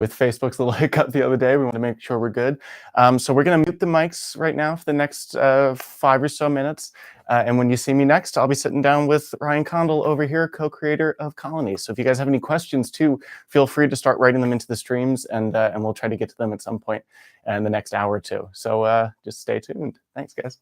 with Facebook's little hiccup the other day. We want to make sure we're good. So we're going to mute the mics right now for the next 5 or so minutes. And when you see me next, I'll be sitting down with Ryan Condal over here, co-creator of Colony. So if you guys have any questions too, feel free to start writing them into the streams, and we'll try to get to them at some point in the next hour or two. So just stay tuned. Thanks, guys.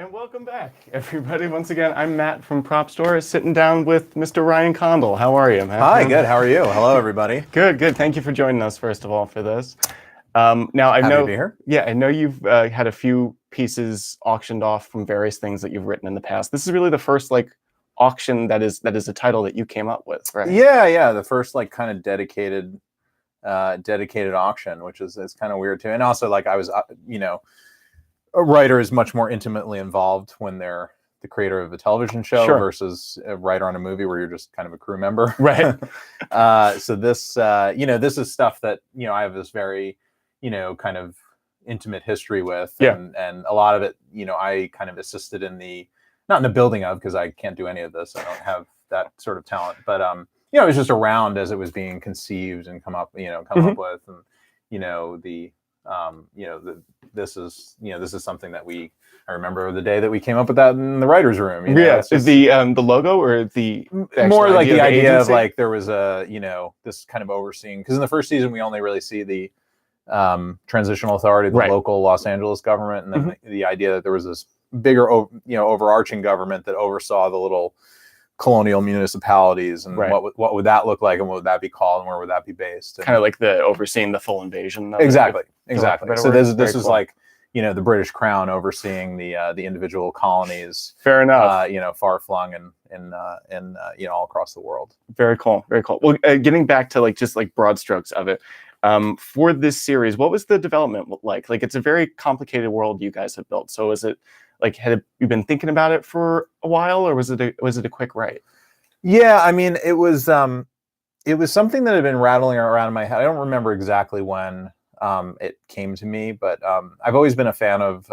And welcome back, everybody. Once again, I'm Matt from Prop Store, sitting down with Mr. Ryan Condal. How are you, man? Hi, good. How are you? Hello, everybody. Good, good. Thank you for joining us, first of all, for this. Now, I Happy know, to be here. yeah, I know you've had a few pieces auctioned off from various things that you've written in the past. This is really the first like auction that is a title that you came up with, right? Yeah. The first like kind of dedicated auction, which is kind of weird too. And also, like, I was, a writer is much more intimately involved when they're the creator of a television show versus a writer on a movie where you're just kind of a crew member. Right. So this, this is stuff that, I have this very, kind of intimate history with. And a lot of it, I kind of assisted in not in the building of, because I can't do any of this. I don't have that sort of talent, but, it was just around as it was being conceived and come up with, and, this is something that I remember the day that we came up with that in the writer's room. Is the logo or the more like the idea of like there was a, this kind of overseeing, because in the first season we only really see the transitional authority, the local Los Angeles government, and then the idea that there was this bigger, overarching government that oversaw the little colonial municipalities, and what would that look like, and what would that be called, and where would that be based? And kind of like the overseeing the full invasion. Exactly. So this is like, the British Crown overseeing the individual colonies. Fair enough. Far flung and all across the world. Very cool. Very cool. Well, getting back to like just like broad strokes of it, for this series, what was the development like? Like, it's a very complicated world you guys have built. So is it like, had you been thinking about it for a while, or was it a quick write? Yeah, I mean, it was something that had been rattling around in my head. I don't remember exactly when it came to me, but I've always been a fan of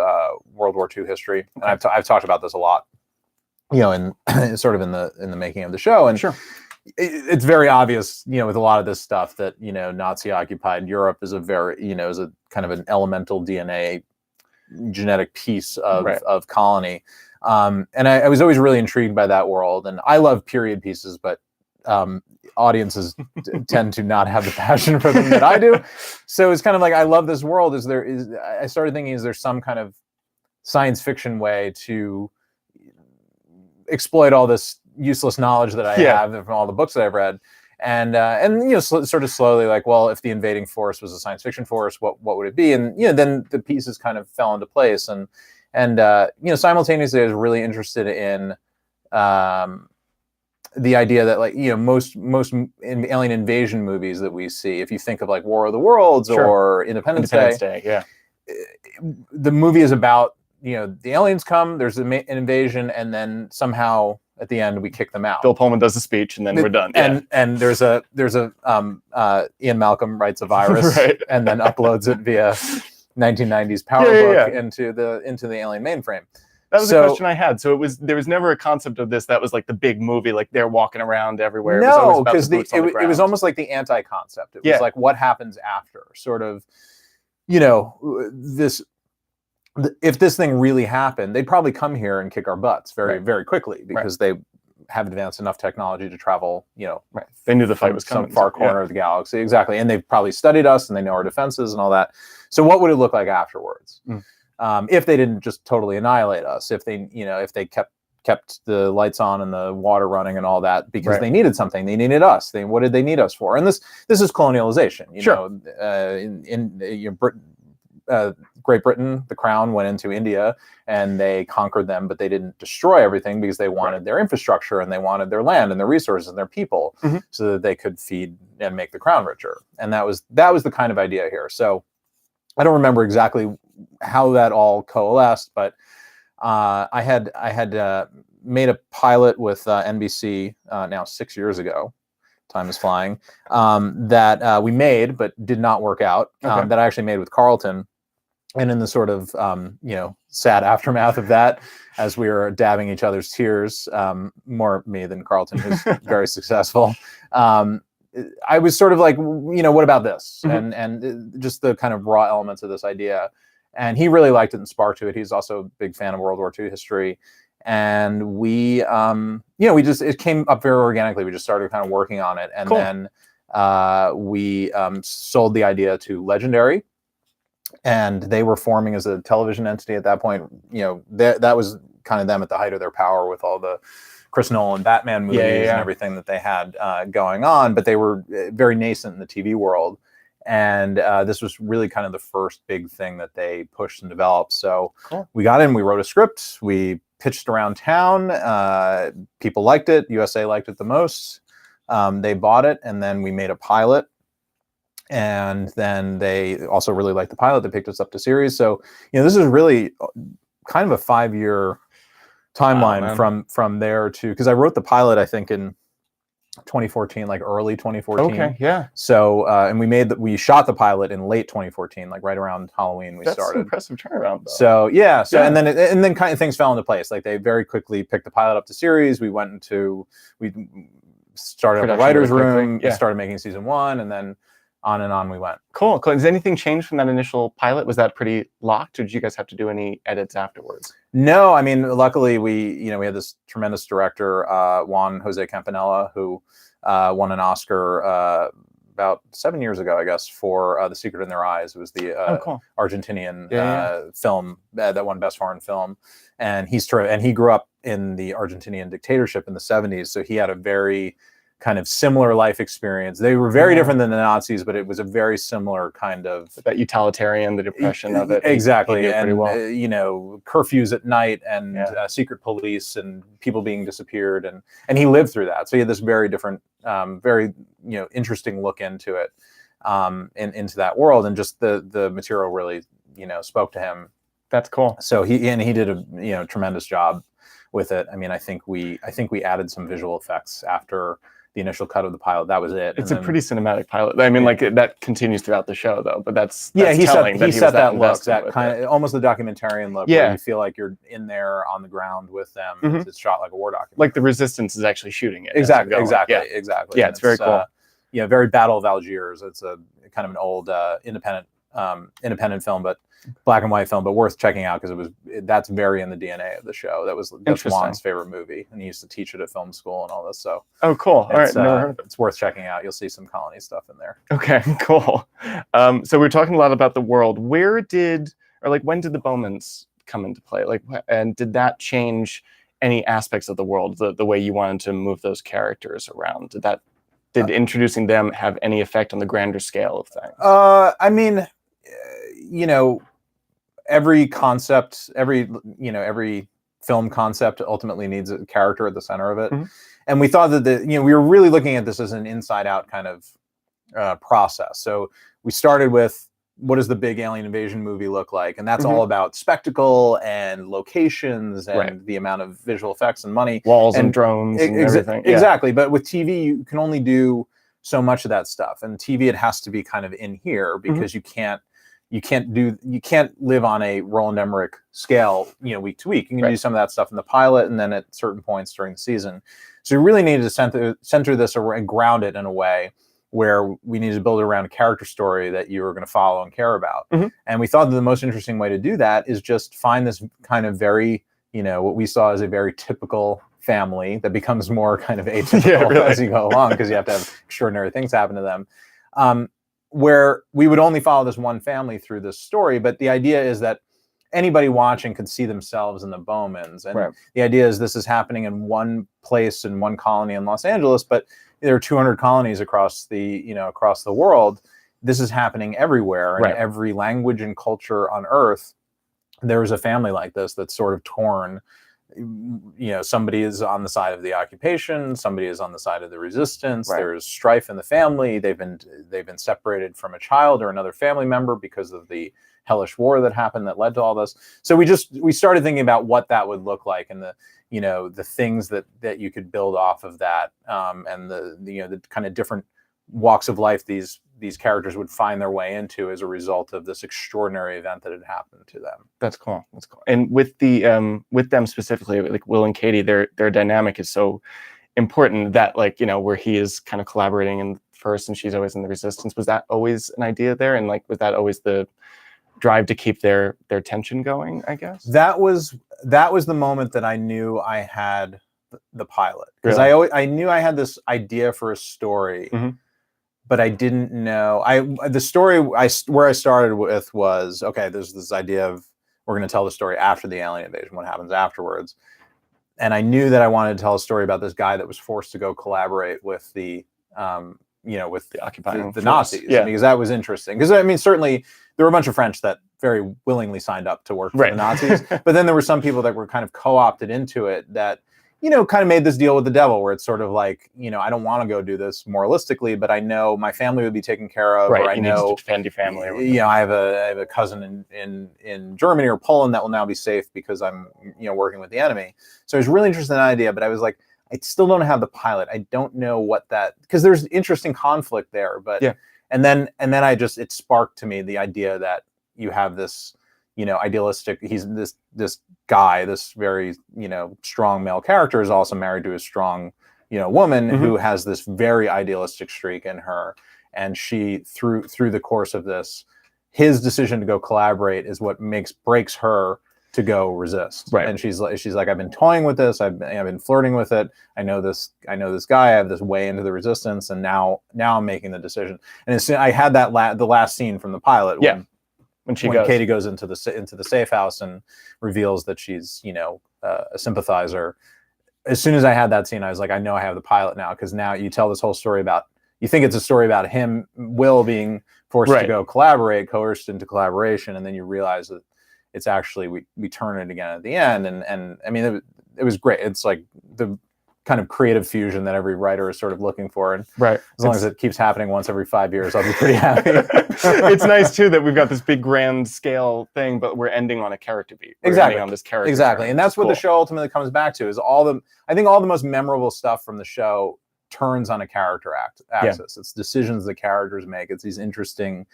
World War II history, and I've talked about this a lot, in sort of in the making of the show. And it's very obvious, with a lot of this stuff that Nazi occupied Europe is a very is a kind of an elemental DNA genetic piece of colony. And I was always really intrigued by that world, and I love period pieces, but audiences tend to not have the passion for them that I do. So it's kind of like, I love this world. I started thinking, is there some kind of science fiction way to exploit all this useless knowledge that I have from all the books that I've read? And sort of slowly, like, well, if the invading force was a science fiction force, what would it be? And then the pieces kind of fell into place. And simultaneously, I was really interested in the idea that, like, most alien invasion movies that we see, if you think of like War of the Worlds or Independence Day, the movie is about, the aliens come, there's an invasion, and then somehow at the end we kick them out. Bill Pullman does a speech, and then we're done. And there's a Ian Malcolm writes a virus and then uploads it via 1990s PowerBook into the alien mainframe. That was the question I had. So there was never a concept of this that was like the big movie, like they're walking around everywhere. No, because it was almost like the anti-concept. It was like, what happens after? Sort of, this. If this thing really happened, they'd probably come here and kick our butts very, very quickly, because they have advanced enough technology to travel, They knew the fight was coming. Some far corner of the galaxy. Exactly. And they've probably studied us, and they know our defenses and all that. So what would it look like afterwards? If they didn't just totally annihilate us, if they kept the lights on and the water running and all that, because they needed something, they needed us. What did they need us for? And this is colonialization. Great Britain, the Crown, went into India and they conquered them, but they didn't destroy everything, because they wanted their infrastructure, and they wanted their land and their resources and their people, so that they could feed and make the Crown richer. And that was the kind of idea here. So I don't remember exactly how that all coalesced, but I had made a pilot with NBC now 6 years ago. Time is flying. That we made but did not work out. That I actually made with Carlton. And in the sort of sad aftermath of that, as we were dabbing each other's tears, more me than Carlton, who's very successful, I was sort of like, what about this? And just the kind of raw elements of this idea. And he really liked it and sparked to it. He's also a big fan of World War II history. And we, it came up very organically. We just started kind of working on it. And then we sold the idea to Legendary. and they were forming as a television entity at that point. You know, that was kind of them at the height of their power with all the Chris Nolan Batman movies and everything that they had going on, but they were very nascent in the TV world. And this was really kind of the first big thing that they pushed and developed. So we got in, we wrote a script, we pitched around town. People liked it. USA liked it the most. They bought it, and then we made a pilot. And then they also really liked the pilot. They picked us up to series. So, you know, this is really kind of a 5-year timeline from there to, because I wrote the pilot, I think, in 2014, like early 2014. Okay, yeah. So, and we shot the pilot in late 2014, like right around Halloween. That's started. An impressive turnaround, though. So yeah. So and then kind of things fell into place. Like they very quickly picked the pilot up to series. We started up the writer's room. Started making season 1, and then on we went. Cool. Has anything changed from that initial pilot? Was that pretty locked, or did you guys have to do any edits afterwards? No, I mean, luckily we had this tremendous director, Juan Jose Campanella, who won an Oscar about 7 years ago, I guess, for The Secret in Their Eyes. It was the Argentinian film that won Best Foreign Film, and he grew up in the Argentinian dictatorship in the 70s, so he had a very kind of similar life experience. They were very different than the Nazis, but it was a very similar kind of that utilitarian, the depression of it. Exactly, and you know, curfews at night and secret police and people being disappeared, and he lived through that. So he had this very different, very interesting look into it, into that world, and just the material really spoke to him. That's cool. So he did a tremendous job with it. I mean, I think we added some visual effects after the initial cut of the pilot. That was it. It's a pretty cinematic pilot. I mean, like that continues throughout the show, though. But that's he telling. He set that look, that kind of almost the documentarian look, where you feel like you're in there on the ground with them. It's shot like a war documentary. Like the Resistance is actually shooting it. Exactly. Yeah, it's very cool. Very Battle of Algiers. It's a kind of an old independent film, but black and white film, but worth checking out because that's very in the DNA of the show. That's Juan's favorite movie, and he used to teach it at film school and all this. So cool. All right, never heard of it. It's worth checking out. You'll see some colony stuff in there. Okay, cool. So we're talking a lot about the world. When did the Bowmans come into play? And did that change any aspects of the world, the way you wanted to move those characters around? Did introducing them have any effect on the grander scale of things? I mean, every concept, every film concept ultimately needs a character at the center of it. And we thought that we were really looking at this as an inside out kind of process. So we started with, what does the big alien invasion movie look like? And that's all about spectacle and locations and the amount of visual effects and money. Walls and drones and everything. Exactly. But with TV, you can only do so much of that stuff. And TV, it has to be kind of in here, because you can't live on a Roland Emmerich scale, week to week. You can do some of that stuff in the pilot, and then at certain points during the season. So we really needed to center this and ground it in a way where we needed to build it around a character story that you were going to follow and care about. And we thought that the most interesting way to do that is just find this kind of very, what we saw as a very typical family that becomes more kind of atypical as you go along, because you have to have extraordinary things happen to them. Where we would only follow this one family through this story, but the idea is that anybody watching could see themselves in the Bowmans. And the idea is this is happening in one place, in one colony in Los Angeles, but there are 200 colonies across the world. This is happening everywhere, in every language and culture on Earth. There is a family like this that's sort of torn. Somebody is on the side of the occupation, somebody is on the side of the resistance. There's strife in the family. They've been separated from a child or another family member because of the hellish war that happened that led to all this. So we started thinking about what that would look like, and the things that you could build off of that, and the kind of different walks of life these characters would find their way into as a result of this extraordinary event that had happened to them. That's cool. And with them specifically, like Will and Katie, their dynamic is so important that where he is kind of collaborating in first and she's always in the resistance. Was that always an idea there? And was that always the drive to keep their tension going, I guess? That was the moment that I knew I had the pilot. Because I knew I had this idea for a story, but I didn't know. The story where I started with was, okay, there's this idea of we're going to tell the story after the alien invasion, what happens afterwards. And I knew that I wanted to tell a story about this guy that was forced to go collaborate with the with the occupying the Nazis, yeah. because that was interesting. Because I mean, certainly there were a bunch of French that very willingly signed up to work for the Nazis, but then there were some people that were kind of co-opted into it that, kind of made this deal with the devil, where it's sort of like, I don't want to go do this moralistically, but I know my family would be taken care of, or I know need to defend your family. I have a cousin in Germany or Poland that will now be safe because I'm working with the enemy. So I was really interested in that idea, but I was like, I still don't have the pilot. I don't know what that, because there's interesting conflict there, but and then it sparked to me the idea that you have this, idealistic, he's this guy, this very, strong male character is also married to a strong, woman who has this very idealistic streak in her. And she, through the course of this, his decision to go collaborate is what breaks her to go resist. Right. And she's like, I've been toying with this. I've been flirting with it. I know this guy. I have this way into the resistance, and now I'm making the decision. And as soon I had that the last scene from the pilot when Katie goes into the safe house and reveals that she's a sympathizer. As soon as I had that scene, I was like, I know I have the pilot now, because now you tell this whole story about, you think it's a story about Will being forced to go collaborate, coerced into collaboration, and then you realize that it's actually we turn it again at the end, and I mean it was great. It's like the kind of creative fusion that every writer is sort of looking for, and as long as it keeps happening once every 5 years, I'll be pretty happy. It's nice too that we've got this big grand scale thing, but we're ending on a character beat. Exactly, on this character. Exactly, and that's what the show ultimately comes back to. Is I think all the most memorable stuff from the show turns on a character axis. It's decisions the characters make. It's these interesting,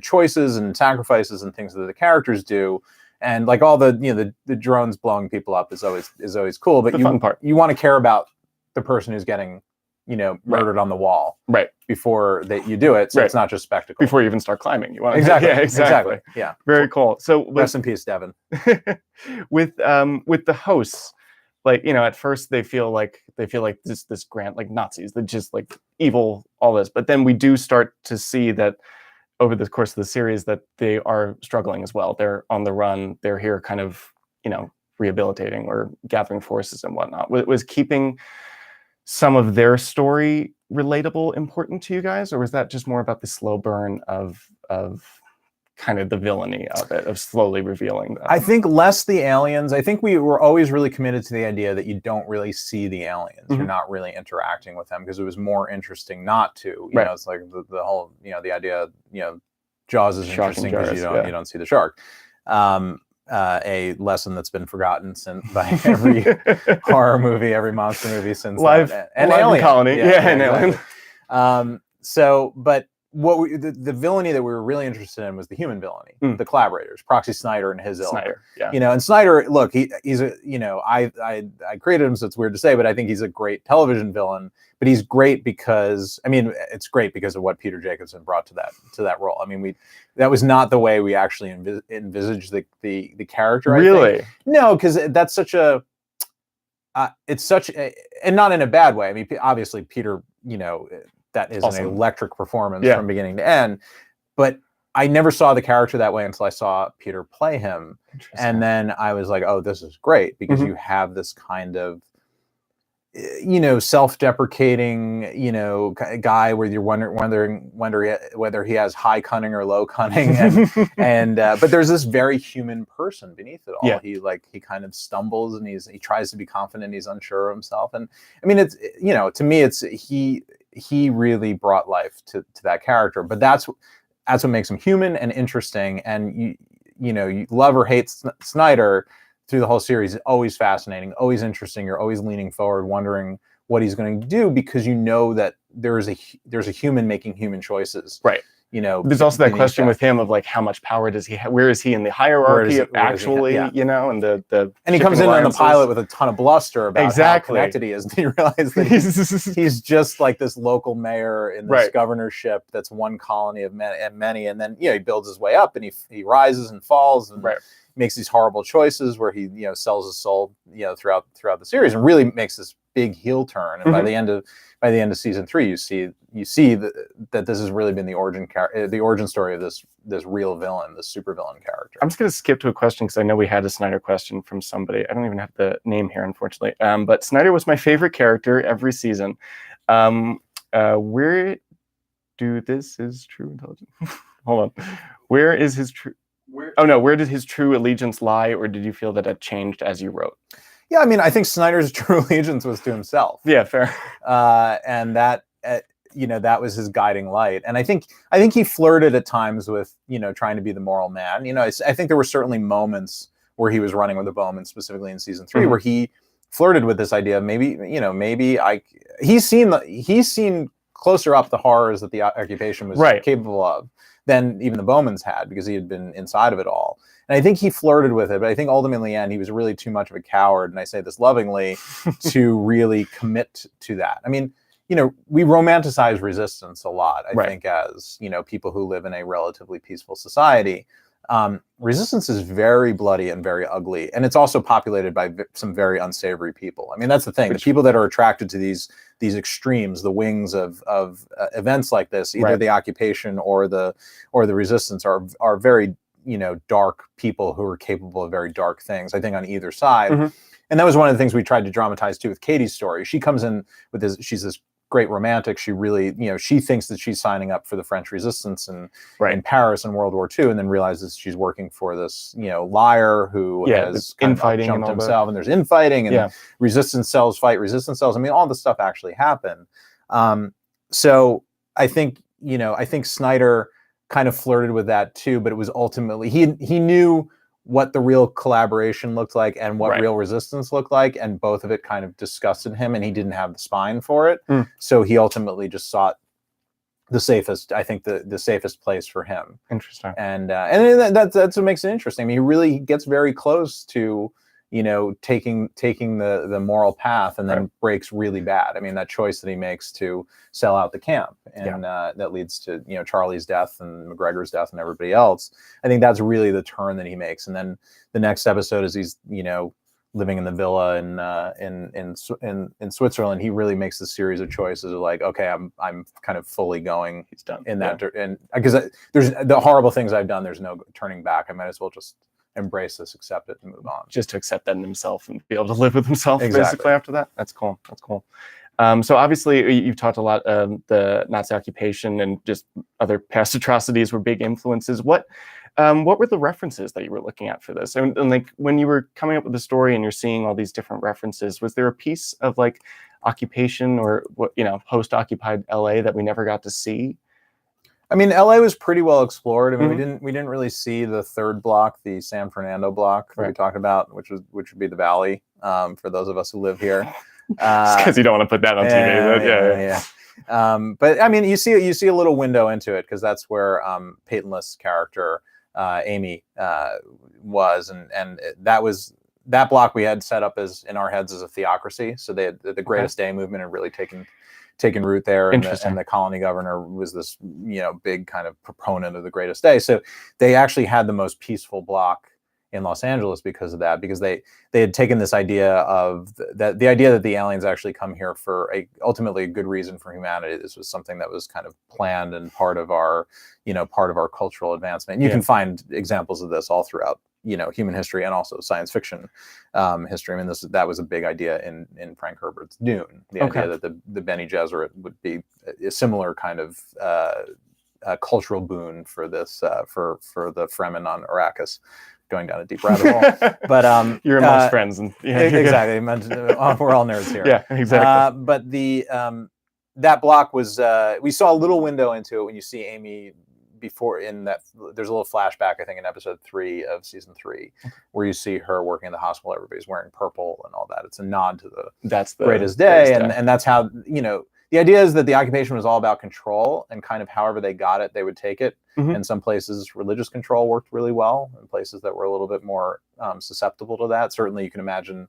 choices and sacrifices and things that the characters do. And like all the drones blowing people up is always cool. But fun part. You want to care about the person who's getting, murdered on the wall before you do it. So it's not just spectacle. Before you even start climbing, you want to exactly. Yeah. Very cool. So rest in peace, Devin. with the hosts. Like, at first they feel like this grand, like Nazis, they're just like evil, all this. But then we do start to see that over the course of the series that they are struggling as well. They're on the run. They're here kind of, rehabilitating or gathering forces and whatnot. Was keeping some of their story relatable important to you guys? Or was that just more about the slow burn of kind of the villainy of it, of slowly revealing that? I think less the aliens. I think we were always really committed to the idea that you don't really see the aliens. You're not really interacting with them, because it was more interesting not to. You know, it's like the whole, the idea, Jaws is interesting because you don't see the shark. A lesson that's been forgotten by every horror movie, every monster movie since Live Alien Colony. And Alien. But the villainy that we were really interested in was the human villainy, the collaborators, Proxy Snyder and his ilk. Snyder, and Snyder, look, he's a, I created him, so it's weird to say, but I think he's a great television villain. But he's great because, it's great because of what Peter Jacobson brought to that role. That was not the way we actually envisaged the character. Really? I think. No, because that's such a, it's such a, and not in a bad way. Obviously Peter, that is awesome. An electric performance from beginning to end. But I never saw the character that way until I saw Peter play him. And then I was like, oh, this is great, because you have this kind of, self-deprecating, guy where you're wondering whether he has high cunning or low cunning. And but there's this very human person beneath it all. Yeah. He kind of stumbles, and he tries to be confident. He's unsure of himself. And it's, to me, it's he really brought life to that character. But that's what makes him human and interesting. And you love or hate Snyder through the whole series. It's always fascinating, always interesting. You're always leaning forward, wondering what he's going to do, because that there's a human making human choices. Right. There's also that question with him of like, how much power does he have? Where is he in the hierarchy of actually, and and he comes in on the pilot with a ton of bluster about how connected he is. And you realize that he's just like this local mayor in this governorship that's one colony of many. And then, he builds his way up, and he rises and falls. And, makes these horrible choices where he sells his soul throughout the series, and really makes this big heel turn. And by the end of season 3, you see that this has really been the origin story of this real villain, this supervillain character. I'm just going to skip to a question because I know we had a Snyder question from somebody. I don't even have the name here, unfortunately. But Snyder was my favorite character every season. Where this is true intelligence? Hold on. Where is his true? Where did his true allegiance lie, or did you feel that it changed as you wrote? Yeah, I mean, I think Snyder's true allegiance was to himself. Yeah, fair. And that that was his guiding light. And I think he flirted at times with trying to be the moral man. I think there were certainly moments where he was running with the Bowman, specifically in season 3, where he flirted with this idea of maybe he's seen closer up the horrors that the occupation was capable of than even the Bowmans had, because he had been inside of it all. And I think he flirted with it, but I think ultimately in the end, he was really too much of a coward, and I say this lovingly, to really commit to that. I mean, we romanticize resistance a lot, I think, as, people who live in a relatively peaceful society. Resistance is very bloody and very ugly, and it's also populated by some very unsavory people. I mean, that's the thing. The people that are attracted to these extremes, the wings of events like this, either the occupation or the resistance, are very dark people who are capable of very dark things, I think, on either side. And that was one of the things we tried to dramatize too with Katie's story. She comes in with she's this great romantic. She really, she thinks that she's signing up for the French resistance in Paris in World War II, and then realizes she's working for this, liar who has infighting jumped himself, and there's infighting, and resistance cells fight resistance cells. I mean, all this stuff actually happened. So I think Snyder kind of flirted with that too, but it was ultimately, he knew what the real collaboration looked like and what real resistance looked like, and both of it kind of disgusted him, and he didn't have the spine for it. So he ultimately just sought the safest, I think, the safest place for him. Interesting. And that's what makes it interesting. I mean, he really gets very close to taking the moral path, and then breaks really bad. I mean, that choice that he makes to sell out the camp, and that leads to Charlie's death and McGregor's death and everybody else. I think that's really the turn that he makes. And then the next episode is he's living in the villa in Switzerland. He really makes a series of choices of like, okay, I'm kind of fully going. He's done in that, and because there's the horrible things I've done. There's no turning back. I might as well just embrace this, accept it, and move on. Just to accept that in himself and be able to live with himself, basically, after that. That's cool. So obviously, you've talked a lot of the Nazi occupation, and just other past atrocities were big influences. What were the references that you were looking at for this? And like, when you were coming up with the story and you're seeing all these different references, was there a piece of like occupation or post-occupied LA that we never got to see? I mean, LA was pretty well explored. I mean, we didn't really see the third block, the San Fernando block that we talked about, which would be the Valley, for those of us who live here. Because you don't want to put that on TV. But I mean, you see a little window into it, because that's where Peyton List's character Amy was, and that block we had set up as in our heads as a theocracy. So they had the Greatest Day movement had really taken root there, and the colony governor was this big kind of proponent of the Greatest Day. So they actually had the most peaceful block in Los Angeles because of that, because they had taken this idea of the idea that the aliens actually come here for ultimately a good reason for humanity. This was something that was kind of planned and part of our cultural advancement. And you can find examples of this all throughout human history, and also science fiction history. I mean, that was a big idea in Frank Herbert's Dune. The idea that the Bene Gesserit would be a similar kind of cultural boon for this for the Fremen on Arrakis. Going down a deep rabbit hole, but you're amongst friends, and exactly. We're all nerds here. Yeah, exactly. But that block was we saw a little window into it when you see Amy before in that. There's a little flashback, I think, in episode 3 of season 3, where you see her working in the hospital. Everybody's wearing purple and all that. It's a nod to the Greatest Day, and that's how the idea is that the occupation was all about control, and kind of however they got it, they would take it. In some places, religious control worked really well. In places that were a little bit more susceptible to that, certainly you can imagine,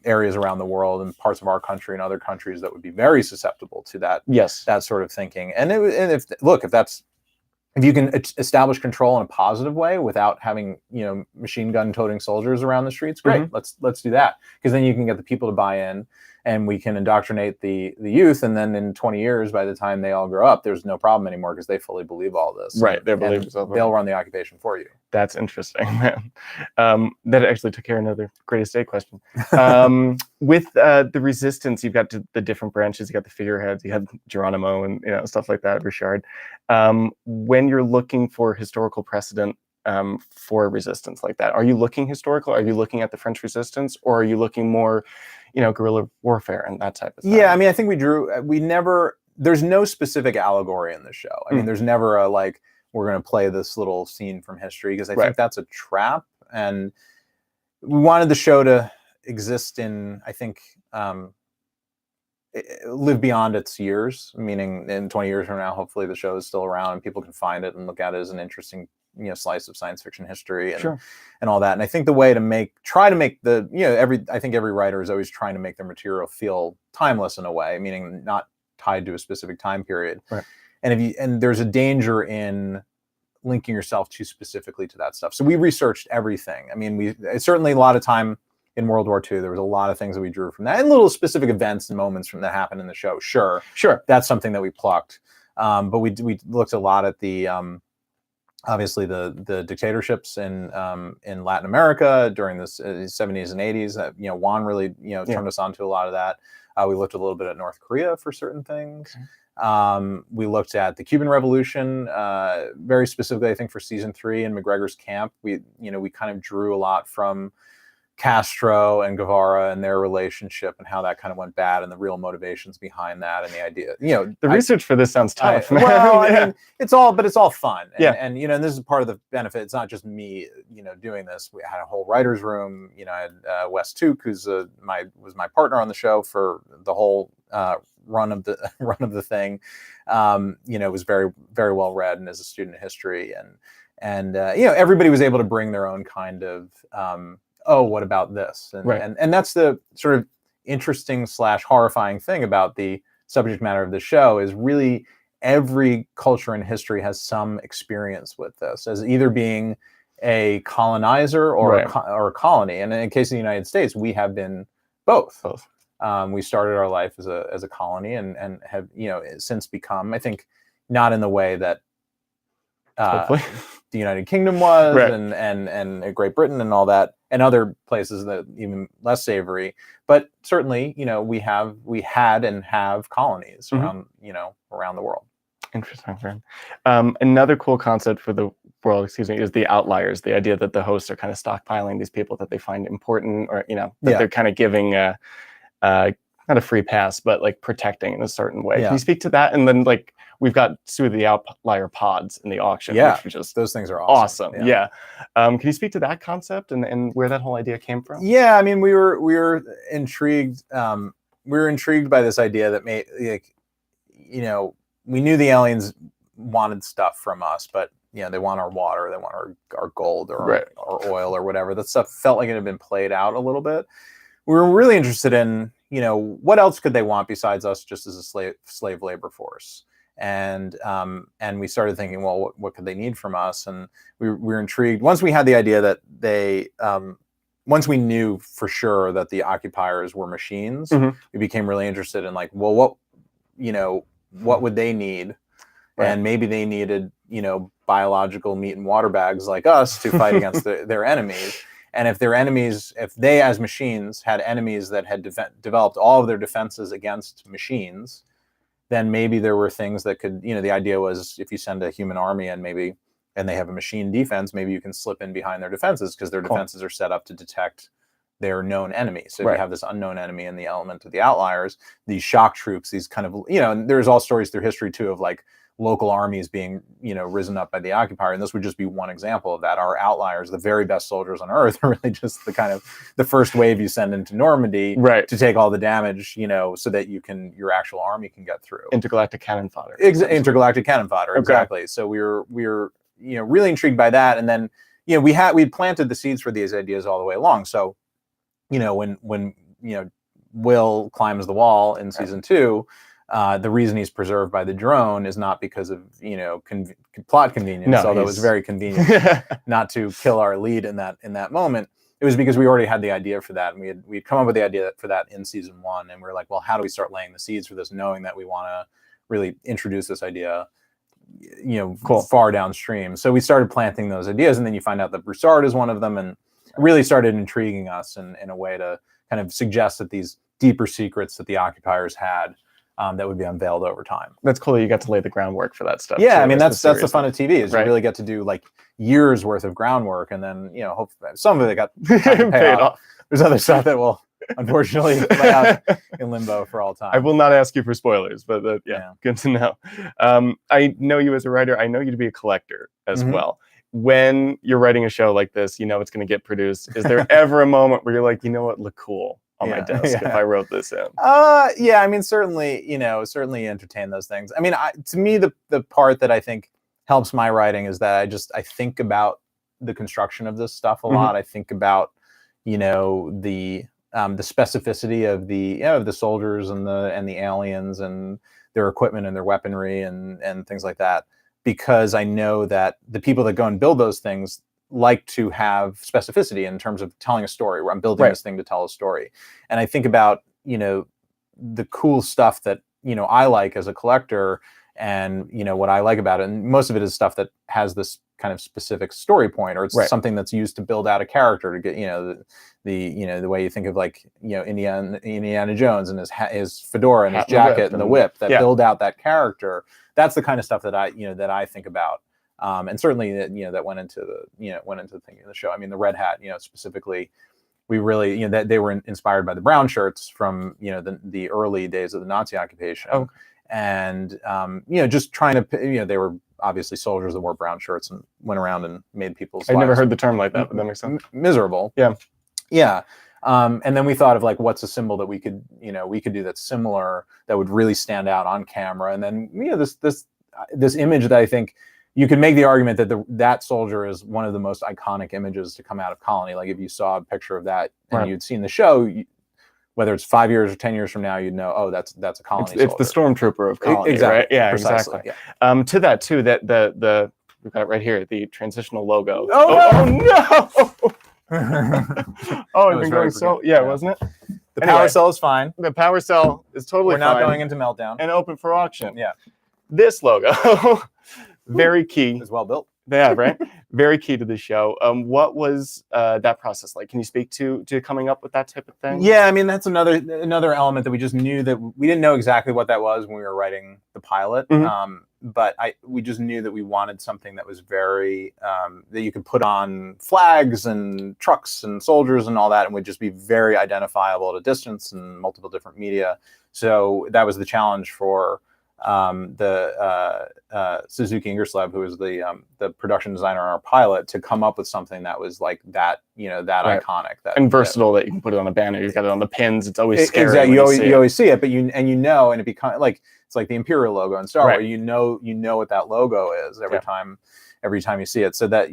areas around the world and parts of our country and other countries that would be very susceptible to that. Yes, that sort of thinking. And if that's if you can establish control in a positive way without having, machine gun toting soldiers around the streets, great. Let's do that, because then you can get the people to buy in, and we can indoctrinate the youth, and then in 20 years, by the time they all grow up, there's no problem anymore because they fully believe all this. Right, they believe they'll run the occupation for you. That's interesting, man. That actually took care of another greatest day question. With the resistance, you've got the different branches. You got the figureheads. You have Geronimo and stuff like that. Richard. When you're looking for historical precedent for resistance like that, are you looking historical? Are you looking at the French Resistance, or are you looking more, guerrilla warfare and that type of stuff? Yeah, I mean, I think there's no specific allegory in the show. I mean, there's never a we're going to play this little scene from history, because I think that's a trap. And we wanted the show to exist in, I think, live beyond its years, meaning in 20 years from now, hopefully the show is still around and people can find it and look at it as an interesting, slice of science fiction history and all that. And I think the way to try to make I think every writer is always trying to make their material feel timeless in a way, meaning not tied to a specific time period. Right. And there's a danger in linking yourself too specifically to that stuff. So we researched everything. I mean, certainly a lot of time in World War II, there was a lot of things that we drew from that, and little specific events and moments from that happened in the show. Sure. That's something that we plucked. But we looked a lot at the obviously the dictatorships in Latin America during the 70s and 80s. Juan really turned us on to a lot of that. We looked a little bit at North Korea for certain things. Okay. We looked at the Cuban Revolution, very specifically, I think, for season 3 in McGregor's camp. We kind of drew a lot from Castro and Guevara and their relationship and how that kind of went bad and the real motivations behind that and the idea. The research for this sounds tough. I mean, it's all fun. And, and this is part of the benefit. It's not just me, doing this. We had a whole writer's room. I had Wes Took, who's was my partner on the show for the whole run of the thing. Was very, very well read and is a student of history. And everybody was able to bring their own kind of, what about this? And that's the sort of interesting / horrifying thing about the subject matter of the show, is really every culture in history has some experience with this, as either being a colonizer or a colony. And in the case of the United States, we have been both. We started our life as a colony and have since become, I think, not in the way that the United Kingdom was, and Great Britain and all that, and other places that even less savory, but certainly we had and have colonies around the world. Interesting, friend. Another cool concept for the world, is the outliers. The idea that the hosts are kind of stockpiling these people that they find important, or that they're kind of giving not a free pass, but like protecting in a certain way. Can you speak to that? And then we've got two of the outlier pods in the auction. Which those things are awesome. Can you speak to that concept and where that whole idea came from? Yeah, I mean, we were intrigued. We were intrigued by this idea that we knew the aliens wanted stuff from us, but they want our water, they want our gold or our oil or whatever. That stuff felt like it had been played out a little bit. We were really interested in, what else could they want besides us just as a slave labor force? And we started thinking, well, what could they need from us? And we were intrigued. Once we had the idea that once we knew for sure that the occupiers were machines, we became really interested in what would they need? And maybe they needed, biological meat and water bags like us to fight against their enemies. And if they as machines had enemies that had developed all of their defenses against machines, then maybe there were things that could, the idea was, if you send a human army and they have a machine defense, maybe you can slip in behind their defenses, because their defenses are set up to detect their known enemies. So if you have this unknown enemy in the element of the outliers, these shock troops, these kind of, and there's all stories through history too of local armies being, risen up by the occupier. And this would just be one example of that. Our outliers, the very best soldiers on Earth, are really just the first wave you send into Normandy to take all the damage, so that your actual army can get through. Intergalactic cannon fodder. Intergalactic cannon fodder, exactly. So we were really intrigued by that. And then, we'd planted the seeds for these ideas all the way along. So, when Will climbs the wall in season 2, the reason he's preserved by the drone is not because of plot convenience, although it was very convenient not to kill our lead in that moment. It was because we already had the idea for that, and we'd come up with the idea for that in season 1, and we were like, well, how do we start laying the seeds for this, knowing that we want to really introduce this idea, far downstream. So we started planting those ideas, and then you find out that Broussard is one of them, and it really started intriguing us in a way to kind of suggest that these deeper secrets that the occupiers had that would be unveiled over time. That's cool that you got to lay the groundwork for that stuff. Yeah, too, I mean that's the fun of TV is you really get to do like years worth of groundwork, and then hopefully some of it got paid off. There's other stuff that will unfortunately lay out in limbo for all time. I will not ask you for spoilers, but good to know. I know you as a writer. I know you to be a collector as well. When you're writing a show like this, it's going to get produced. Is there ever a moment where you're like, what look cool on my desk if I wrote this in? I mean, certainly entertain those things. I mean, to me, the part that I think helps my writing is that I think about the construction of this stuff a lot. I think about, the specificity of the soldiers and the aliens and their equipment and their weaponry and things like that, because I know that the people that go and build those things like to have specificity in terms of telling a story, where I'm building this thing to tell a story. And I think about, the cool stuff that, I like as a collector, and, what I like about it. And most of it is stuff that has this kind of specific story point, or it's something that's used to build out a character to get, the way you think of like, Indiana Jones and his fedora and his jacket and the whip that build out that character. That's the kind of stuff that I think about. And certainly that went into the thinking of the show. I mean, the red hat, specifically, we really, that they were inspired by the brown shirts from, the early days of the Nazi occupation. Okay. And, just trying to, they were obviously soldiers that wore brown shirts and went around and made people's lives. I never heard the term like that, but that makes sense. Miserable. Yeah. Yeah. And then we thought of like, what's a symbol that we could do that's similar, that would really stand out on camera. And then, this image that I think you could make the argument that that soldier is one of the most iconic images to come out of Colony. Like if you saw a picture of that and you'd seen the show, whether it's 5 years or 10 years from now, you'd know, oh, that's a Colony soldier. It's the stormtrooper of Colony, exactly. Right? Yeah, precisely. Exactly. Yeah. To that too, that the we've got it right here, the transitional logo. Oh no! I've been going wasn't it? The power cell is fine. The power cell is totally fine. We're not going into meltdown. And open for auction. Yeah. This logo, very key. It's well built. Yeah, right. Very key to the show. What was that process like? Can you speak to coming up with that type of thing? Yeah, I mean that's another element that we just knew that we didn't know exactly what that was when we were writing the pilot. But we just knew that we wanted something that was very that you could put on flags and trucks and soldiers and all that, and would just be very identifiable at a distance and multiple different media. So that was the challenge for Suzuki Ingersleb, who was the production designer on our pilot, to come up with something that was like that, iconic, and versatile, that you can put it on a banner. You've got it on the pins. It's always scary. Exactly. You always see it, but and it becomes like it's like the Imperial logo in Star Wars. You know what that logo is every time you see it. So that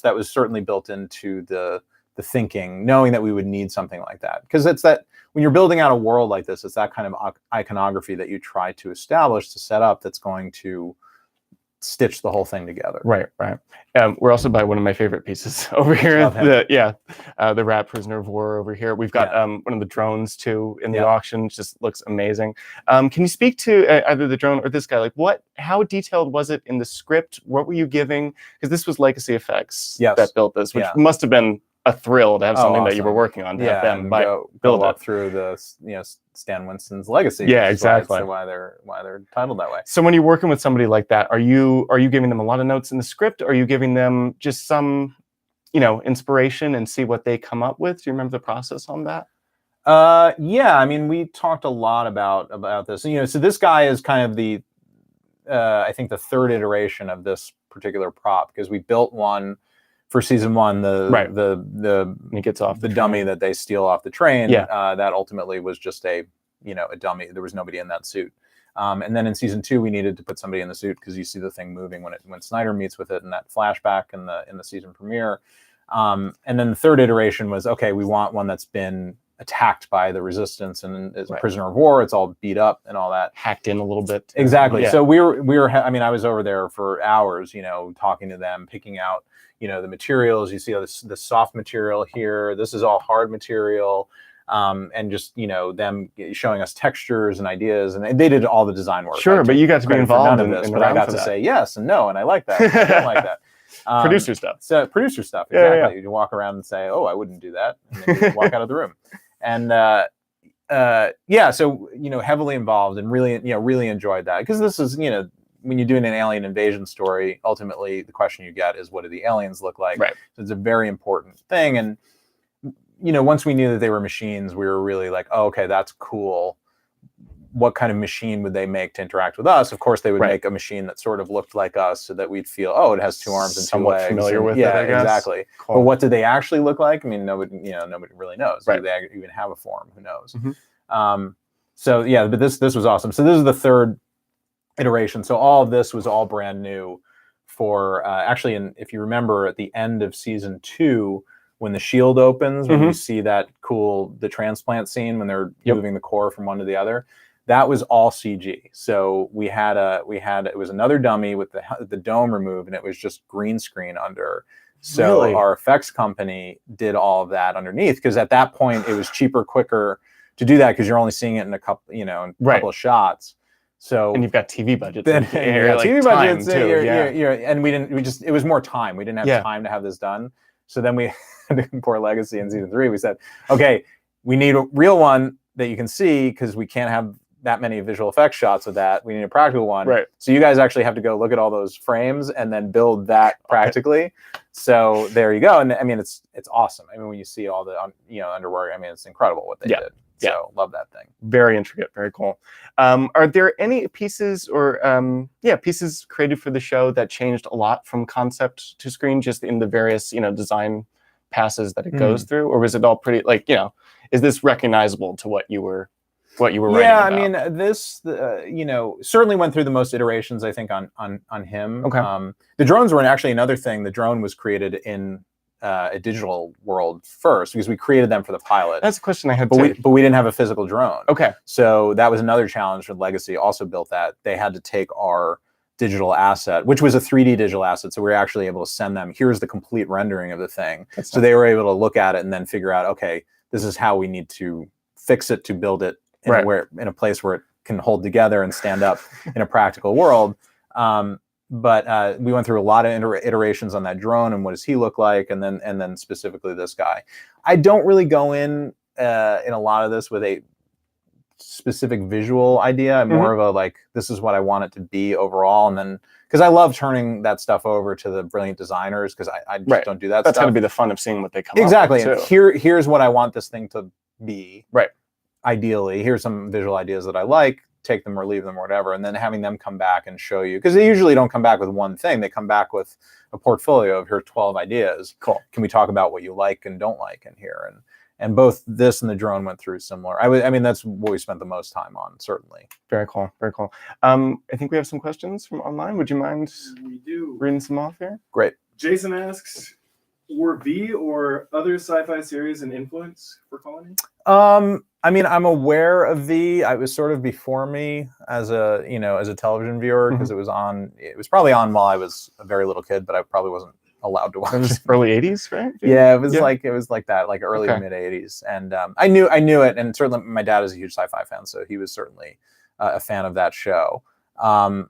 that was certainly built into the thinking, knowing that we would need something like that, because it's that. When you're building out a world like this, it's that kind of iconography that you try to establish, to set up, that's going to stitch the whole thing together. Right. We're also by one of my favorite pieces over here. The Rat Prisoner of War over here. We've got one of the drones too in the auction. It just looks amazing. Can you speak to either the drone or this guy? Like how detailed was it in the script? What were you giving? Because this was Legacy Effects that built this, which must have been a thrill to have something that you were working on, to have them build up through the Stan Winston's legacy. Yeah, exactly. Why they're titled that way. So when you're working with somebody like that, are you giving them a lot of notes in the script? Or are you giving them just some inspiration and see what they come up with? Do you remember the process on that? I mean, we talked a lot about this. So this guy is kind of the I think the third iteration of this particular prop, because we built one for season 1, he gets off the dummy that they steal off the train. That ultimately was just a dummy. There was nobody in that suit. And then in season 2, we needed to put somebody in the suit, because you see the thing moving when Snyder meets with it in that flashback in the season premiere. And then the third iteration was, okay, we want one that's been attacked by the resistance and is a prisoner of war. It's all beat up and all that. Hacked in a little bit. Exactly. Yeah. So we were, I mean, I was over there for hours, you know, talking to them, picking out, you know, the materials. You see the soft material here. This is all hard material. And just, you know, them showing us textures and ideas, and they did all the design work. Sure, but you got to be involved in this, but I got to say yes and no, and I like that. And I don't like that. Producer stuff. So producer stuff, exactly. You walk around and say, "Oh, I wouldn't do that," and then you walk out of the room. And yeah, so you know, heavily involved and really, you know, really enjoyed that, because this is, you know, when you're doing an alien invasion story, ultimately the question you get is, what do the aliens look like? Right. So it's a very important thing. And you know, once we knew that they were machines, we were really like, oh, okay, that's cool. What kind of machine would they make to interact with us? Of course, they would make a machine that sort of looked like us, so that we'd feel, oh, it has 2 arms and 2 legs. Familiar with yeah, it, I guess. Exactly. Cool. But what do they actually look like? I mean, nobody really knows. Right. Do they even have a form? Who knows? Mm-hmm. So yeah, but this was awesome. So this is the 3rd iteration. So all of this was all brand new for actually. And if you remember, at the end of season 2. When the shield opens, when you see that the transplant scene when they're moving the core from one to the other, that was all CG. So we had it was another dummy with the dome removed, and it was just green screen under. So our effects company did all of that underneath, because at that point it was cheaper, quicker to do that, because you're only seeing it in a couple, you know, in a couple of shots. So and you've got TV budgets. Then TV budgets too. And it was more time. We didn't have time to have this done. So then we poor Legacy in season 3, we said, okay, we need a real one that you can see, because we can't have that many visual effects shots with that. We need a practical one. Right. So you guys actually have to go look at all those frames and then build that practically. So there you go. And I mean, it's awesome. I mean, when you see all the underwork, I mean, it's incredible what they did. So love that thing. Very intricate, very cool. Are there any pieces or pieces created for the show that changed a lot from concept to screen, just in the various, you know, design passes that it goes through, or was it all pretty, like, you know, is this recognizable to what you were writing about? I mean, this you know, certainly went through the most iterations, I think, on him. Okay. The drones were actually another thing. The drone was created in a digital world first, because we created them for the pilot. That's a question I had but we didn't have a physical drone. Okay. So that was another challenge for Legacy. Also built that. They had to take our digital asset, which was a 3D digital asset. So we were actually able to send them, here's the complete rendering of the thing. So they were able to look at it and then figure out, okay, this is how we need to fix it to build it in a place where it can hold together and stand up in a practical world. But we went through a lot of iterations on that drone, and what does he look like, and then specifically this guy. I don't really go in a lot of this with a specific visual idea. I'm more of a, like, this is what I want it to be overall, and then, because I love turning that stuff over to the brilliant designers, because I just don't do that. That's stuff. going to be the fun of seeing what they come exactly. up with, and here's what I want this thing to be. Right. Ideally, here's some visual ideas that I like. Take them or leave them or whatever, and then having them come back and show you, because they usually don't come back with one thing. They come back with a portfolio of, here are 12 ideas. Cool. Can we talk about what you like and don't like in here? And both this and the drone went through similar. I mean, that's what we spent the most time on, certainly. Very cool. Very cool. I think we have some questions from online. Would you mind reading some off here? Great. Jason asks, were V or other sci-fi series an influence for Colony? I mean, I'm aware of V. It was sort of before me as a television viewer, because it was probably on while I was a very little kid, but I probably wasn't allowed to watch it. Was early 80s, right? Yeah, it was like that, like early to mid 80s. And I knew it, and certainly my dad is a huge sci-fi fan, so he was certainly a fan of that show. But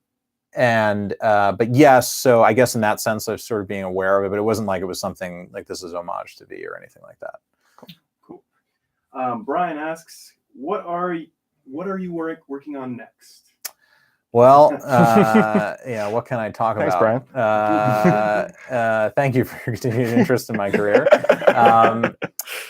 yes, so I guess in that sense of sort of being aware of it, but it wasn't like it was something like this is homage to V or anything like that. Cool. Brian asks, what are you working on next? Well, what can I talk about? Thanks, Brian. Thank you for your continued interest in my career.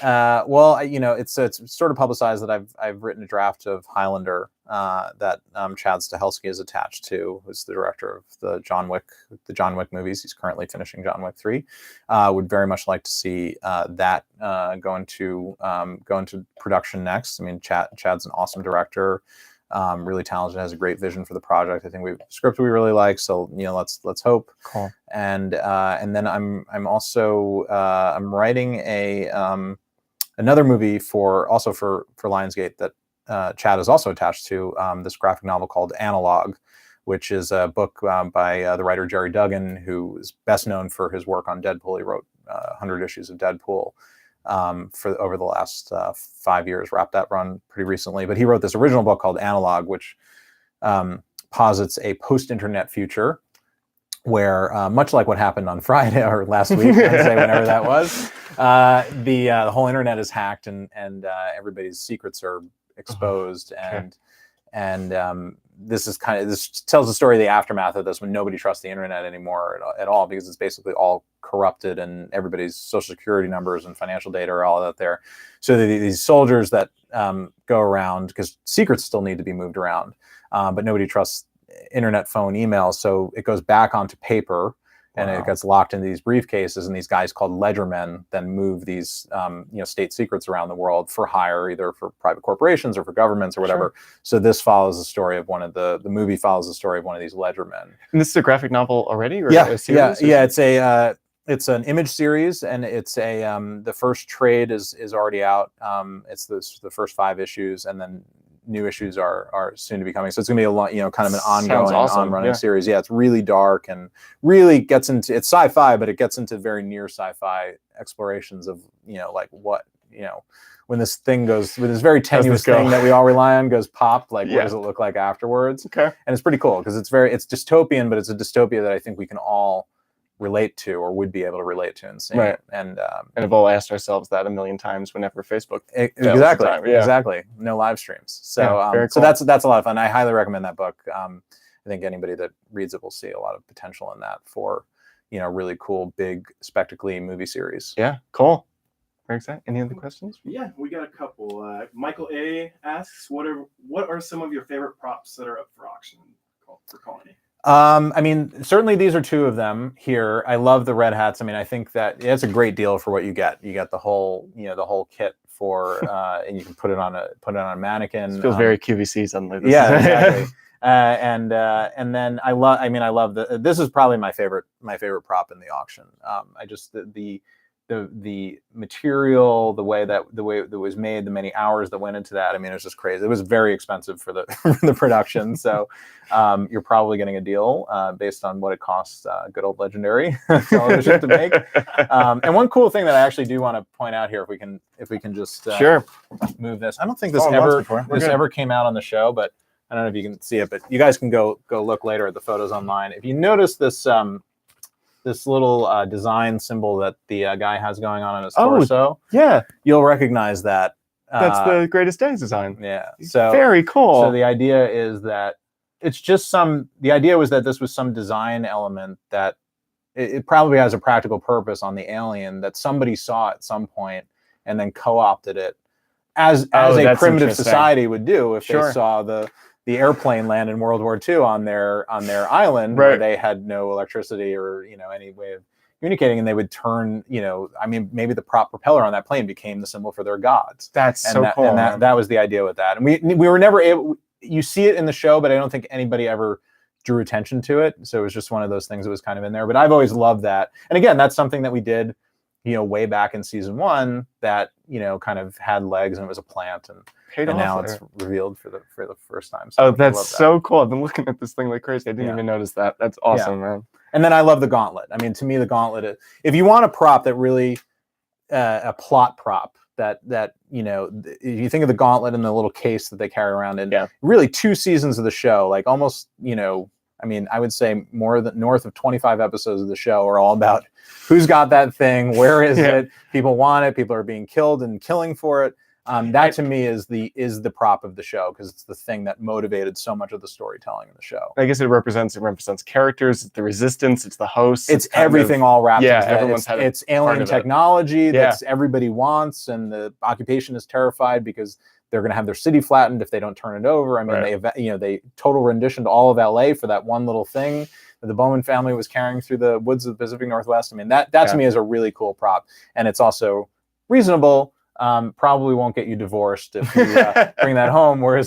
Well, it's sort of publicized that I've written a draft of Highlander that Chad Stahelski is attached to, who's the director of the John Wick movies. He's currently finishing John Wick 3. Would very much like to see that go into production next. I mean, Chad's an awesome director. Really talented, has a great vision for the project. I think we have a script we really like, so let's hope. Cool. And then I'm also I'm writing a another movie for Lionsgate that Chad is also attached to, this graphic novel called Analog, which is a book by the writer Jerry Duggan, who is best known for his work on Deadpool. He wrote 100 issues of Deadpool for over the last 5 years, wrapped that run pretty recently. But he wrote this original book called Analog, which posits a post-internet future where, much like what happened on Friday or last week, Wednesday, whenever that was, the whole internet is hacked and everybody's secrets are exposed. And this tells the story of the aftermath of this, when nobody trusts the internet anymore at all, because it's basically all corrupted and everybody's social security numbers and financial data are all out there. So these soldiers that go around, because secrets still need to be moved around, but nobody trusts internet, phone, email. So it goes back onto paper. And it gets locked into these briefcases, and these guys called ledgermen then move these state secrets around the world for hire, either for private corporations or for governments or whatever. Sure. So this follows the story of the movie follows the story of one of these ledgermen. And this is a graphic novel already, or yeah, a series? Yeah. It's an image series, and it's the first trade is already out. It's the first 5 issues, and then new issues are soon to be coming. So it's gonna be a lot, kind of an ongoing, on-running series. Yeah, it's really dark and really gets into, it's sci-fi, but it gets into very near sfi explorations of, like what, when this thing goes, when this very tenuous thing that we all rely on goes pop, like what does it look like afterwards? Okay. And it's pretty cool because it's dystopian, but it's a dystopia that I think we can all relate to, or would be able to relate to, and see. Right. And we've all asked ourselves that a million times whenever Facebook exactly no live streams. So cool. So that's a lot of fun. I highly recommend that book. I think anybody that reads it will see a lot of potential in that for really cool, big, spectacle movie series. Yeah, cool. Very exciting. Any other questions? Yeah, we got a couple. Michael A asks, what are some of your favorite props that are up for auction for Colony? I mean, certainly these are 2 of them here. I love the red hats. I mean, I think that it's a great deal for what you get. You get the whole, the whole kit for, and you can put it on a mannequin. It feels very QVC suddenly. Yeah, exactly. And then I love this is probably my favorite prop in the auction. I just the material, the way that was made, the many hours that went into that. I mean, it was just crazy. It was very expensive for the production. So you're probably getting a deal based on what it costs good old Legendary television to make. And one cool thing that I actually do want to point out here, if we can just sure move this. I don't think this ever came out on the show, but I don't know if you can see it, but you guys can go look later at the photos online. If you notice this this little design symbol that the guy has going on his torso, you'll recognize that. That's the Greatest Days design. Yeah. So very cool. So the idea is that it's just the idea was that this was some design element that it probably has a practical purpose on the alien that somebody saw at some point and then co-opted it as a primitive society would do if they saw the airplane land in World War II on their island, where they had no electricity or any way of communicating, and they would turn, I mean, maybe the prop propeller on that plane became the symbol for their gods. That's so cool. And that was the idea with that. And we were never able. You see it in the show, but I don't think anybody ever drew attention to it. So it was just one of those things that was kind of in there. But I've always loved that. And again, that's something that we did, way back in season 1 that kind of had legs and it was a plant and now it's revealed for the first time. So that's so cool. I've been looking at this thing like crazy. I didn't even notice that. That's awesome, man. And then I love the gauntlet. I mean, to me, the gauntlet, if you want a prop that really, a plot prop that you think of the gauntlet in the little case that they carry around, and really 2 seasons of the show, like almost, I mean, I would say north of 25 episodes of the show are all about who's got that thing, where is it, people want it, people are being killed and killing for it. That to me is the prop of the show, because it's the thing that motivated so much of the storytelling in the show. I guess it represents characters, it's the resistance, it's the hosts, it's everything all wrapped into that. Everyone's had it's alien technology that everybody wants, and the occupation is terrified because they're going to have their city flattened if they don't turn it over. I mean, they total rendition to all of LA for that one little thing that the Bowman family was carrying through the woods of the Pacific Northwest. I mean, that to me is a really cool prop, and it's also reasonable. Probably won't get you divorced if you bring that home, whereas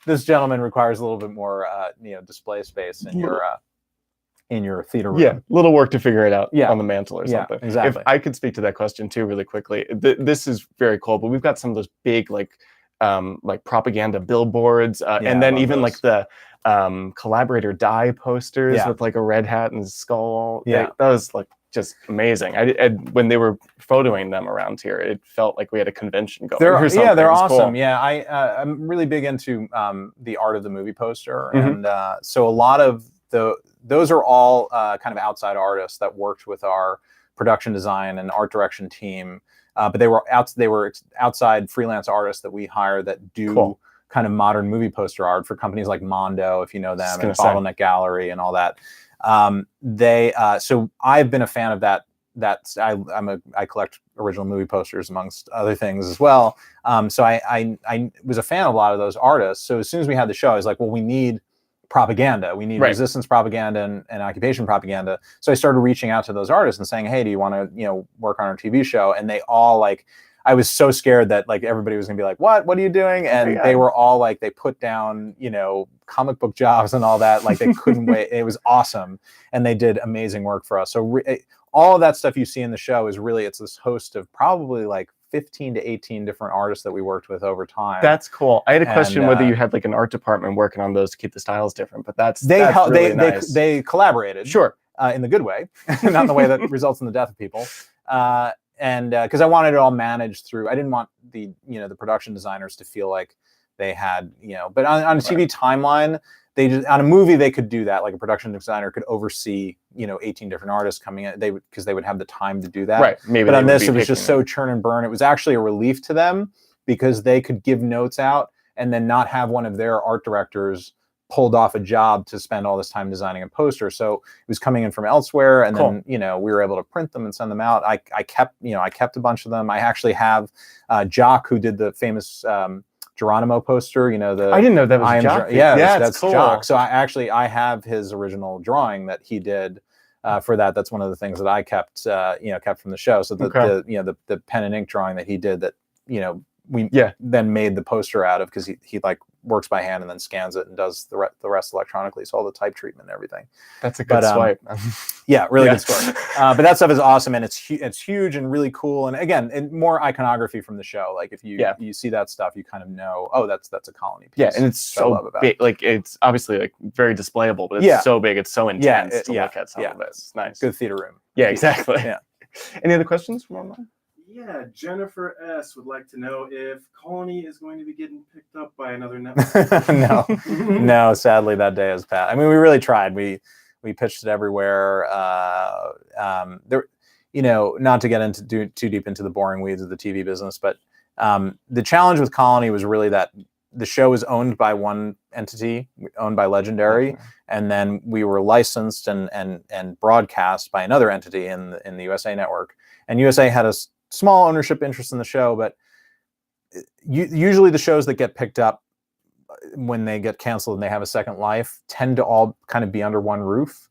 this gentleman requires a little bit more, display space in your in your theater room. Yeah, little work to figure it out Yeah. on the mantle or Yeah, something. exactly. If I could speak to that question too, really quickly, this is very cool. But we've got some of those big like propaganda billboards, Yeah, and I then love even those. like the collaborator die posters Yeah. with like a red hat and skull. Yeah. That was like just amazing. When they were photoing them around here, it felt like we had a convention going or something. Yeah, they're It was awesome. cool. Yeah, I'm really big into the art of the movie poster, Mhm. and so a lot of those are all kind of outside artists that worked with our production design and art direction team, but they were outside freelance artists that we hire that do Cool. kind of modern movie poster art for companies like Mondo, if you know them, and say. Bottleneck Gallery and all that. So I've been a fan of that. I collect original movie posters amongst other things as well. So I was a fan of a lot of those artists. So as soon as we had the show, I was like, well, we need propaganda. We need Right. resistance propaganda and occupation propaganda. So I started reaching out to those artists and saying, hey, do you want to, work on our TV show? And they all like, I was so scared that like everybody was gonna be like, what are you doing? And they were all like, they put down, comic book jobs and all that. Like they couldn't wait. It was awesome. And they did amazing work for us. So all of that stuff you see in the show is really, it's this host of probably like 15 to 18 different artists that we worked with over time. That's cool. I had a question And, whether you had like an art department working on those to keep the styles different, but that's really nice. They collaborated. Sure. In the good way, not in the way that results in the death of people. And because I wanted it all managed through, I didn't want the production designers to feel like they had, but on a TV timeline, they just, on a movie, they could do that. Like a production designer could oversee, 18 different artists coming in. Because they would have the time to do that. Right. Maybe. But on this, it was just so churn and burn. It was actually a relief to them because they could give notes out and then not have one of their art directors pulled off a job to spend all this time designing a poster. So it was coming in from elsewhere, and then we were able to print them and send them out. I kept a bunch of them. I actually have Jock, who did the famous Geronimo poster. I didn't know that was Jock. That's cool. Jock. So I have his original drawing that he did for that. That's one of the things that I kept kept from the show. So the pen and ink drawing that he did that we then made the poster out of, because he like works by hand and then scans it and does the rest electronically. So all the type treatment and everything. That's a good swipe. Yeah, really good swipe. But that stuff is awesome, and it's huge and really cool. And again, and more iconography from the show. Like if you see that stuff, you kind of know, oh, that's a Colony piece. Yeah, and it's so big. Like it's obviously like very displayable, but it's so big, it's so intense to look at some of it. It's nice. Good theater room. Yeah, exactly. Yeah. Any other questions from online? Yeah, Jennifer S. would like to know if Colony is going to be getting picked up by another network. No, sadly that day has passed. I mean, we really tried. We pitched it everywhere. There, not to get into too deep into the boring weeds of the TV business, but the challenge with Colony was really that the show was owned by one entity, owned by Legendary, and then we were licensed and broadcast by another entity in the USA Network. And USA had a small ownership interest in the show, but usually the shows that get picked up when they get canceled and they have a second life tend to all kind of be under one roof.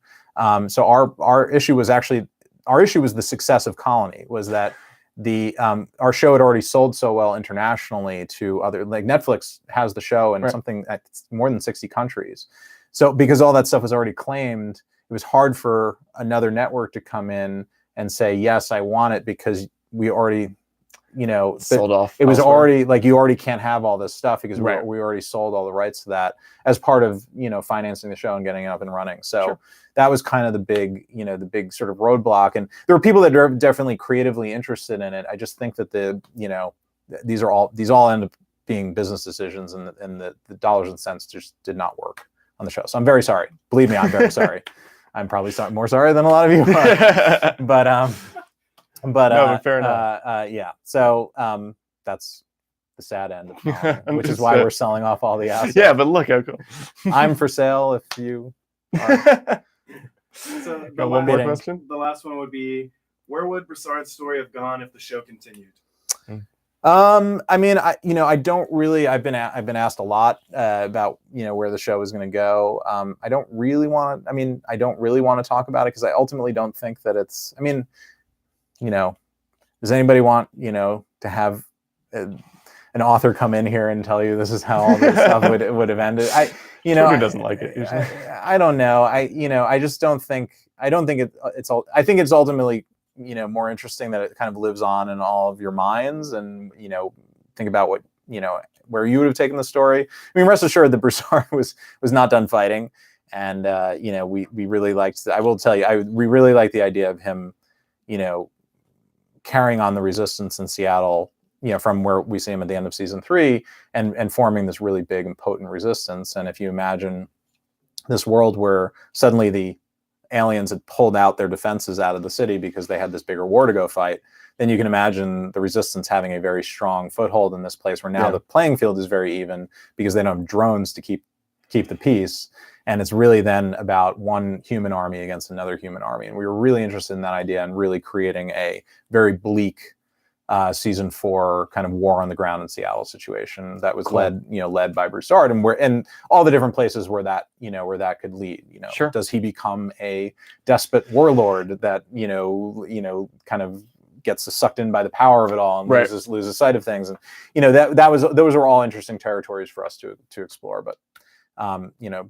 So our issue was the success of Colony, was that our show had already sold so well internationally to other, like Netflix has the show in something at more than 60 countries. So because all that stuff was already claimed, it was hard for another network to come in and say, yes, I want it, because we already, sold off. It was already like, you already can't have all this stuff because we already sold all the rights to that as part of, financing the show and getting it up and running. So that was kind of the big sort of roadblock. And there were people that are definitely creatively interested in it. I just think that these all end up being business decisions, and the dollars and cents just did not work on the show. So I'm very sorry. Believe me, I'm very sorry. I'm probably more sorry than a lot of you are. But fair enough. Yeah. So that's the sad end of Colony, which is why we're selling off all the assets. Yeah, but look how cool. I'm for sale if you are. So Got one more question? The last one would be, where would Broussard's story have gone if the show continued? I mean, I've been asked a lot about, where the show is going to go. I don't really want to talk about it, because I ultimately don't think that it's, does anybody want, to have an author come in here and tell you this is how all this stuff would have ended? You know, Twitter doesn't like it usually. I don't know. I just don't think. I don't think it's all. I think it's ultimately, more interesting that it kind of lives on in all of your minds, and think about what where you would have taken the story. I mean, rest assured that Broussard was not done fighting, and we really liked. I will tell you, we really liked the idea of him, carrying on the resistance in Seattle. From where we see him at the end of season 3, and forming this really big and potent resistance. And if you imagine this world where suddenly the aliens had pulled out their defenses out of the city because they had this bigger war to go fight, then you can imagine the resistance having a very strong foothold in this place where now the playing field is very even because they don't have drones to keep the peace. And it's really then about one human army against another human army. And we were really interested in that idea and really creating a very bleak season 4 kind of war on the ground in Seattle situation that was led by Broussard, and all the different places where that could lead. Sure. Does he become a despot warlord that kind of gets sucked in by the power of it all and loses sight of things? And those were all interesting territories for us to explore. But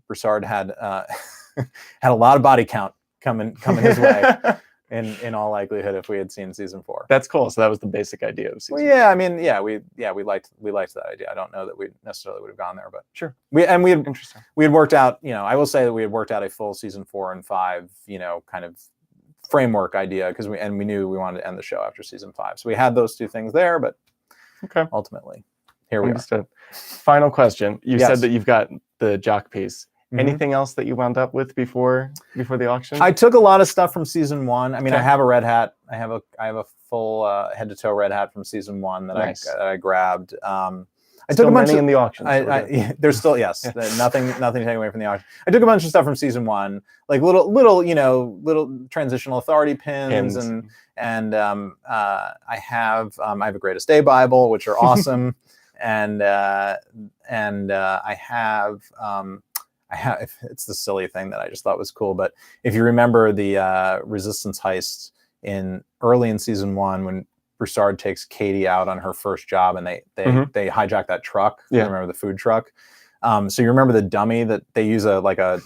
Broussard had had a lot of body count coming his way. In all likelihood, if we had seen season 4, that's cool. So that was the basic idea of season. Well, yeah, 4. I mean, we liked that idea. I don't know that we necessarily would have gone there, but sure. We had interesting. We had worked out. I will say that we had worked out a full season 4 and 5. Kind of framework idea because we knew we wanted to end the show after season 5. So we had those two things there, but ultimately, here we are. Final question. You said that you've got the jock piece. Anything else that you wound up with before the auction? I took a lot of stuff from season 1. I mean, I have a red hat. I have a full head to toe red hat from season 1 that I grabbed. I took a bunch in the auction. There's still nothing taken away from the auction. I took a bunch of stuff from season 1, like little transitional authority pins. and I have a Greatest Day Bible, which are awesome, and I have. It's the silly thing that I just thought was cool, but if you remember the resistance heist early in season 1 when Broussard takes Katie out on her first job and they hijack that truck. You remember the food truck? So you remember the dummy that they use a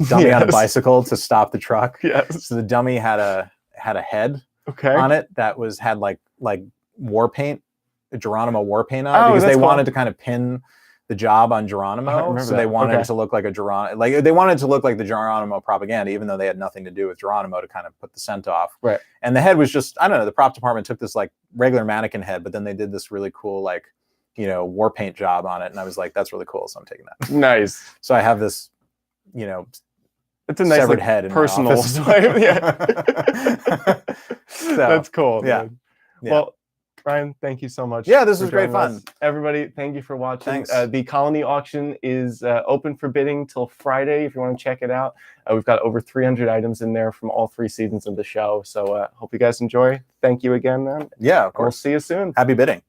dummy on a bicycle to stop the truck? Yes. So the dummy had a head on it that had like war paint, Geronimo war paint on it, because they wanted to kind of pin the job on Geronimo, so they wanted it to look like a Geronimo. Like they wanted it to look like the Geronimo propaganda, even though they had nothing to do with Geronimo, to kind of put the scent off. Right. And the head was just, I don't know. The prop department took this like regular mannequin head, but then they did this really cool war paint job on it, and I was like, that's really cool. So I'm taking that. Nice. So I have this, it's a nice severed head in personal. That's cool. Yeah. Well, Ryan, thank you so much. Yeah, this was great fun. Everybody, thank you for watching. Thanks. The Colony auction is open for bidding till Friday if you want to check it out. We've got over 300 items in there from all 3 seasons of the show. So hope you guys enjoy. Thank you again, man. Yeah, of course. We'll see you soon. Happy bidding.